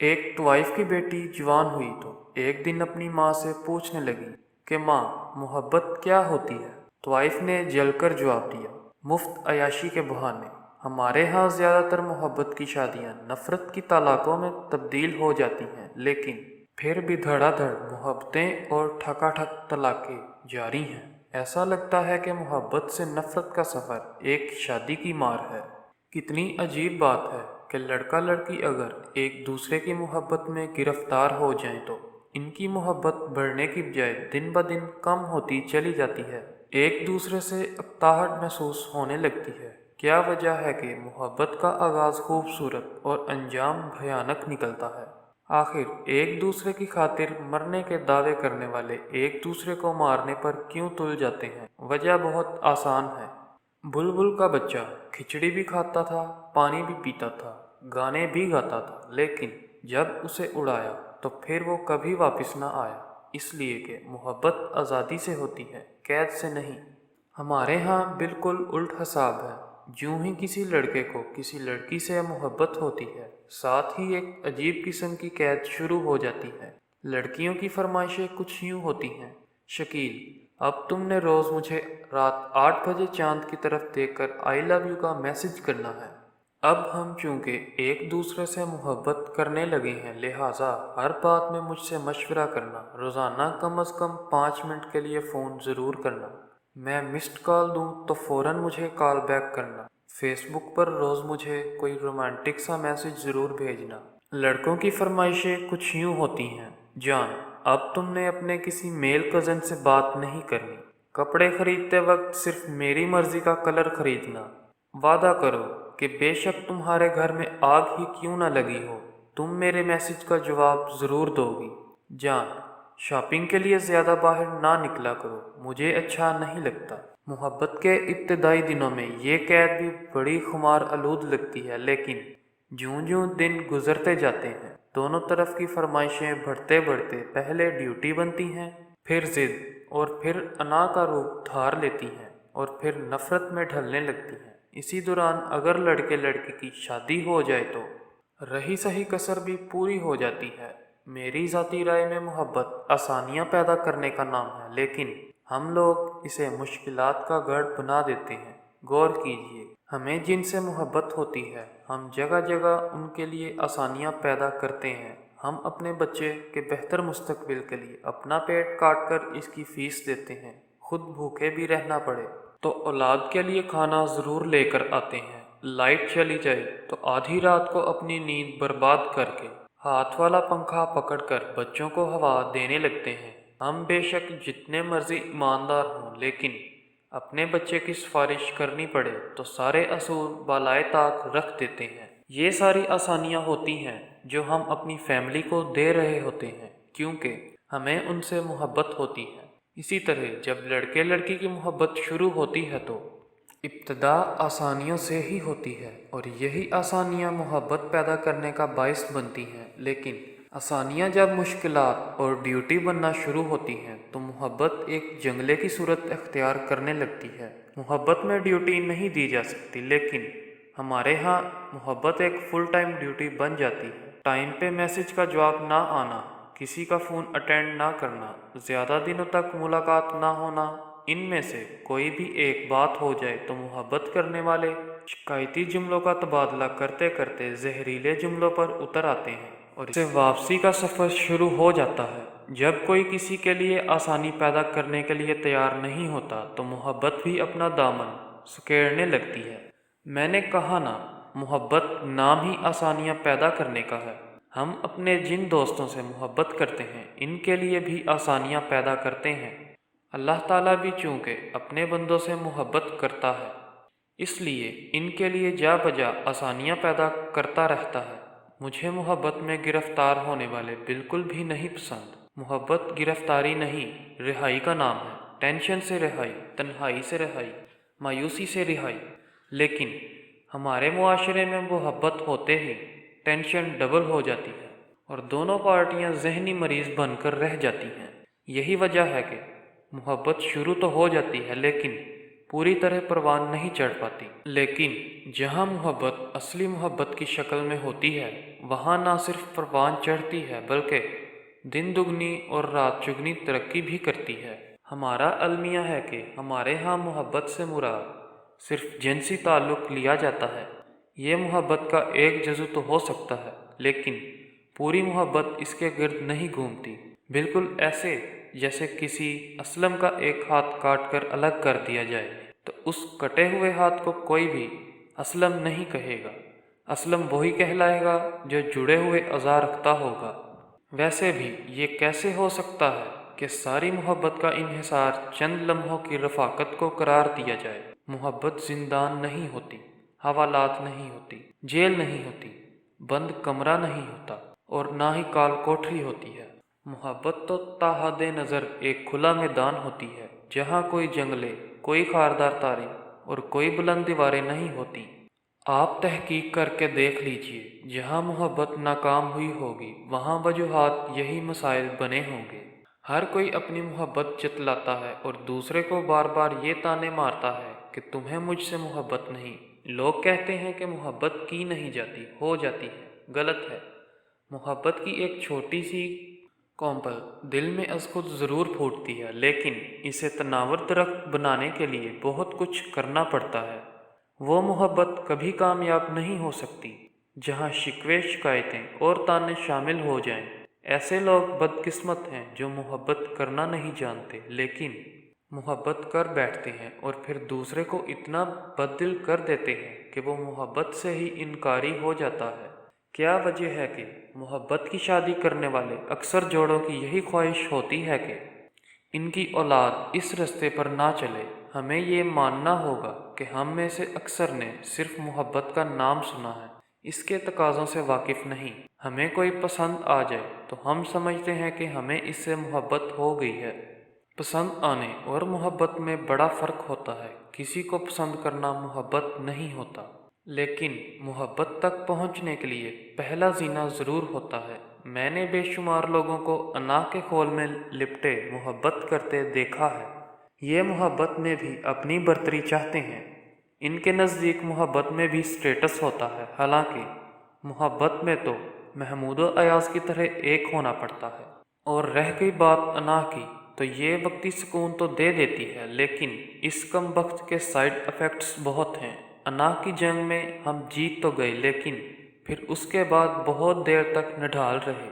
ایک طوائف کی بیٹی جوان ہوئی تو ایک دن اپنی ماں سے پوچھنے لگی کہ ماں، محبت کیا ہوتی ہے؟ طوائف نے جل کر جواب دیا، مفت عیاشی کے بہانے۔ ہمارے ہاں زیادہ تر محبت کی شادیاں نفرت کی طلاقوں میں تبدیل ہو جاتی ہیں، لیکن پھر بھی دھڑا دھڑ محبتیں اور ٹھکا ٹھک طلاقیں جاری ہیں۔ ایسا لگتا ہے کہ محبت سے نفرت کا سفر ایک شادی کی مار ہے۔ کتنی عجیب بات ہے کہ لڑکا لڑکی اگر ایک دوسرے کی محبت میں گرفتار ہو جائیں تو ان کی محبت بڑھنے کی بجائے دن بدن کم ہوتی چلی جاتی ہے، ایک دوسرے سے اکتاہٹ محسوس ہونے لگتی ہے۔ کیا وجہ ہے کہ محبت کا آغاز خوبصورت اور انجام بھیانک نکلتا ہے؟ آخر ایک دوسرے کی خاطر مرنے کے دعوے کرنے والے ایک دوسرے کو مارنے پر کیوں تل جاتے ہیں؟ وجہ بہت آسان ہے۔ بلبل کا بچہ کھچڑی بھی کھاتا تھا، پانی بھی پیتا تھا، گانے بھی گاتا تھا، لیکن جب اسے اڑایا تو پھر وہ کبھی واپس نہ آیا، اس لیے کہ محبت آزادی سے ہوتی ہے، قید سے نہیں۔ ہمارے ہاں بالکل الٹ حساب ہے۔ جوں ہی کسی لڑکے کو کسی لڑکی سے محبت ہوتی ہے، ساتھ ہی ایک عجیب قسم کی قید شروع ہو جاتی ہے۔ لڑکیوں کی فرمائشیں کچھ یوں ہوتی ہیں: شکیل، اب تم نے روز مجھے رات 8 بجے چاند کی طرف دیکھ کر آئی لو یو کا میسج کرنا ہے۔ اب ہم چونکہ ایک دوسرے سے محبت کرنے لگے ہیں، لہٰذا ہر بات میں مجھ سے مشورہ کرنا، روزانہ کم از کم 5 منٹ کے لیے فون ضرور کرنا، میں مسڈ کال دوں تو فوراً مجھے کال بیک کرنا، فیس بک پر روز مجھے کوئی رومانٹک سا میسج ضرور بھیجنا۔ لڑکوں کی فرمائشیں کچھ یوں ہوتی ہیں: جان، اب تم نے اپنے کسی میل کزن سے بات نہیں کرنی، کپڑے خریدتے وقت صرف میری مرضی کا کلر خریدنا، وعدہ کرو کہ بے شک تمہارے گھر میں آگ ہی کیوں نہ لگی ہو، تم میرے میسج کا جواب ضرور دو گی۔ جان، شاپنگ کے لیے زیادہ باہر نہ نکلا کرو، مجھے اچھا نہیں لگتا۔ محبت کے ابتدائی دنوں میں یہ قید بھی بڑی خمار آلود لگتی ہے، لیکن جوں جوں دن گزرتے جاتے ہیں، دونوں طرف کی فرمائشیں بڑھتے بڑھتے پہلے ڈیوٹی بنتی ہیں، پھر ضد، اور پھر انا کا روپ دھار لیتی ہیں، اور پھر نفرت میں ڈھلنے لگتی ہیں۔ اسی دوران اگر لڑکے لڑکی کی شادی ہو جائے تو رہی سہی کسر بھی پوری ہو جاتی ہے۔ میری ذاتی رائے میں محبت آسانیاں پیدا کرنے کا نام ہے، لیکن ہم لوگ اسے مشکلات کا گڑھ بنا دیتے ہیں۔ غور کیجیے، ہمیں جن سے محبت ہوتی ہے، ہم جگہ جگہ ان کے لیے آسانیاں پیدا کرتے ہیں۔ ہم اپنے بچے کے بہتر مستقبل کے لیے اپنا پیٹ کاٹ کر اس کی فیس دیتے ہیں، خود بھوکے بھی رہنا پڑے تو اولاد کے لیے کھانا ضرور لے کر آتے ہیں۔ لائٹ چلی جائے تو آدھی رات کو اپنی نیند برباد کر کے ہاتھ والا پنکھا پکڑ کر بچوں کو ہوا دینے لگتے ہیں۔ ہم بے شک جتنے مرضی ایماندار ہوں، لیکن اپنے بچے کی سفارش کرنی پڑے تو سارے اصول بالائے طاق رکھ دیتے ہیں۔ یہ ساری آسانیاں ہوتی ہیں جو ہم اپنی فیملی کو دے رہے ہوتے ہیں، کیونکہ ہمیں ان سے محبت ہوتی ہے۔ اسی طرح جب لڑکے لڑکی کی محبت شروع ہوتی ہے تو ابتدا آسانیوں سے ہی ہوتی ہے، اور یہی آسانیاں محبت پیدا کرنے کا باعث بنتی ہیں۔ لیکن آسانیاں جب مشکلات اور ڈیوٹی بننا شروع ہوتی ہیں تو محبت ایک جنگلے کی صورت اختیار کرنے لگتی ہے۔ محبت میں ڈیوٹی نہیں دی جا سکتی، لیکن ہمارے ہاں محبت ایک فل ٹائم ڈیوٹی بن جاتی ہے۔ ٹائم پہ میسج کا جواب نہ آنا، کسی کا فون اٹینڈ نہ کرنا، زیادہ دنوں تک ملاقات نہ ہونا، ان میں سے کوئی بھی ایک بات ہو جائے تو محبت کرنے والے شکایتی جملوں کا تبادلہ کرتے کرتے زہریلے جملوں پر اتر آتے ہیں، اور اس سے واپسی کا سفر شروع ہو جاتا ہے۔ جب کوئی کسی کے لیے آسانی پیدا کرنے کے لیے تیار نہیں ہوتا تو محبت بھی اپنا دامن سکیڑنے لگتی ہے۔ میں نے کہا نا، محبت نام ہی آسانیاں پیدا کرنے کا ہے۔ ہم اپنے جن دوستوں سے محبت کرتے ہیں، ان کے لیے بھی آسانیاں پیدا کرتے ہیں۔ اللہ تعالیٰ بھی چونکہ اپنے بندوں سے محبت کرتا ہے، اس لیے ان کے لیے جا بجا آسانیاں پیدا کرتا رہتا ہے۔ مجھے محبت میں گرفتار ہونے والے بالکل بھی نہیں پسند۔ محبت گرفتاری نہیں، رہائی کا نام ہے۔ ٹینشن سے رہائی، تنہائی سے رہائی، مایوسی سے رہائی۔ لیکن ہمارے معاشرے میں محبت ہوتے ہی ٹینشن ڈبل ہو جاتی ہے، اور دونوں پارٹیاں ذہنی مریض بن کر رہ جاتی ہیں۔ یہی وجہ ہے کہ محبت شروع تو ہو جاتی ہے، لیکن پوری طرح پروان نہیں چڑھ پاتی، لیکن جہاں محبت اصلی محبت کی شکل میں ہوتی ہے وہاں نہ صرف پروان چڑھتی ہے بلکہ دن دگنی اور رات چگنی ترقی بھی کرتی ہے۔ ہمارا المیہ ہے کہ ہمارے ہاں محبت سے مراد صرف جنسی تعلق لیا جاتا ہے۔ یہ محبت کا ایک جزو تو ہو سکتا ہے، لیکن پوری محبت اس کے گرد نہیں گھومتی، بالکل ایسے جیسے کسی اسلم کا ایک ہاتھ کاٹ کر الگ کر دیا جائے تو اس کٹے ہوئے ہاتھ کو کوئی بھی اسلم نہیں کہے گا، اسلم وہی کہلائے گا جو جڑے ہوئے اعضاء رکھتا ہوگا۔ ویسے بھی یہ کیسے ہو سکتا ہے کہ ساری محبت کا انحصار چند لمحوں کی رفاقت کو قرار دیا جائے؟ محبت زندان نہیں ہوتی، حوالات نہیں ہوتی، جیل نہیں ہوتی، بند کمرہ نہیں ہوتا، اور نہ ہی کال کوٹری ہوتی ہے۔ محبت تو تاحد نظر ایک کھلا میدان ہوتی ہے جہاں کوئی جنگلے، کوئی خاردار تاریں اور کوئی بلند دیواریں نہیں ہوتی۔ آپ تحقیق کر کے دیکھ لیجئے، جہاں محبت ناکام ہوئی ہوگی وہاں وجوہات یہی مسائل بنے ہوں گے۔ ہر کوئی اپنی محبت جتلاتا ہے اور دوسرے کو بار بار یہ طعنے مارتا ہے کہ تمہیں مجھ سے محبت نہیں۔ لوگ کہتے ہیں کہ محبت کی نہیں جاتی، ہو جاتی ہے۔ غلط ہے۔ محبت کی ایک چھوٹی سی کونپل دل میں از خود ضرور پھوٹتی ہے، لیکن اسے تناور درخت بنانے کے لیے بہت کچھ کرنا پڑتا ہے۔ وہ محبت کبھی کامیاب نہیں ہو سکتی جہاں شکوے، شکایتیں اور طعنے شامل ہو جائیں۔ ایسے لوگ بدقسمت ہیں جو محبت کرنا نہیں جانتے لیکن محبت کر بیٹھتے ہیں اور پھر دوسرے کو اتنا بددل کر دیتے ہیں کہ وہ محبت سے ہی انکاری ہو جاتا ہے۔ کیا وجہ ہے کہ محبت کی شادی کرنے والے اکثر جوڑوں کی یہی خواہش ہوتی ہے کہ ان کی اولاد اس رستے پر نہ چلے؟ ہمیں یہ ماننا ہوگا کہ ہم میں سے اکثر نے صرف محبت کا نام سنا ہے، اس کے تقاضوں سے واقف نہیں۔ ہمیں کوئی پسند آ جائے تو ہم سمجھتے ہیں کہ ہمیں اس سے محبت ہو گئی ہے۔ پسند آنے اور محبت میں بڑا فرق ہوتا ہے۔ کسی کو پسند کرنا محبت نہیں ہوتا، لیکن محبت تک پہنچنے کے لیے پہلا زینہ ضرور ہوتا ہے۔ میں نے بے شمار لوگوں کو انا کے خول میں لپٹے محبت کرتے دیکھا ہے۔ یہ محبت میں بھی اپنی برتری چاہتے ہیں۔ ان کے نزدیک محبت میں بھی سٹیٹس ہوتا ہے، حالانکہ محبت میں تو محمود و ایاز کی طرح ایک ہونا پڑتا ہے۔ اور رہ گئی بات انا کی، تو یہ وقتی سکون تو دے دیتی ہے، لیکن اس کم بخت کے سائیڈ ایفیکٹس بہت ہیں۔ انا کی جنگ میں ہم جیت تو گئے لیکن پھر اس کے بعد بہت دیر تک نڈھال رہے۔